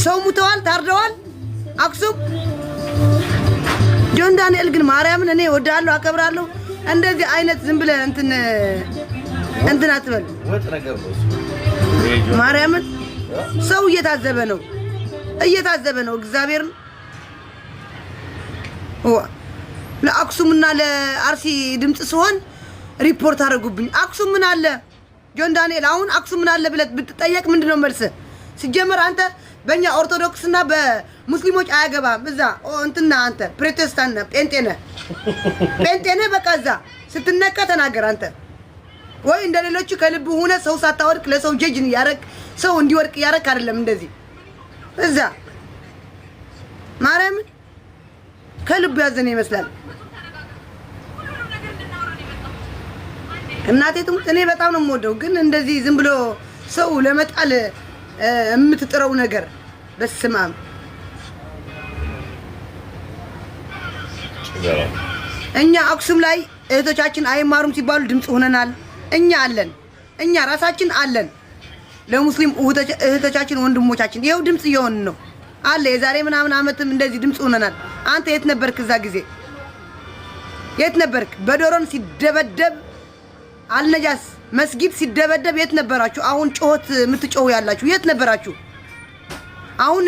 ሰው ሙተዋል ታርደዋል አክሱም ጆን ዳንኤል ግን ማርያምን እኔ ወዳለሁ አከብራለሁ እንደዚህ አይነት ዝም ብለ እንትን አትበል ማርያምን ሰው እየታዘበ ነው እግዚአብሔርን ለአክሱምና ለአርሲ ድምጽ ሲሆን ሪፖርት አደረጉብኝ አክሱም ምን አለ ጆን ዳንኤል አሁን አክሱም ምን አለ ብለት ብትጠየቅ ምንድነው መልስ ሲጀመር አንተ በእኛ ኦርቶዶክስና በሙስሊሞች አያገባም እዛ እንትና አንተ ፕሮቴስታንት ጴንጤነ በቃ እዛ ስትነካ ተናገር አንተ ወይ እንደሌሎቹ ከልብ ሆነ ሰው ሳታወድቅ ለሰው ጀጅን ያረክ ሰው እንዲወድቅ ያረክ አይደለም እንደዚህ እዛ ማርያም ከልብ ያዘነ ይመስላል እናቴ ትሙት እኔ በጣም ነው የምወደው ግን እንደዚህ ዝም ብሎ ሰው ለመጣል የምትጥረው ነገር በስማም እኛ አክሱም ላይ እህቶቻችን አይማሩም ሲባሉ ድምጽ ሆነናል እኛ ራሳችን አለን ለሙስሊም እህቶቻችን ወንድሞቻችን ይሄው ድምጽ ይሆን ነው አለ የዛሬ ምናምን አመትም እንደዚህ ድምጽ ሆነናል አንተ የት ነበርክ እዛ ጊዜ የት ነበርክ በዶሮን ሲደበደብ አልነጃስ መስጊድ ሲደበደብ የት ነበራችሁ አሁን ጮት የምትጮው ያላችሁ የት ነበራችሁ አሁን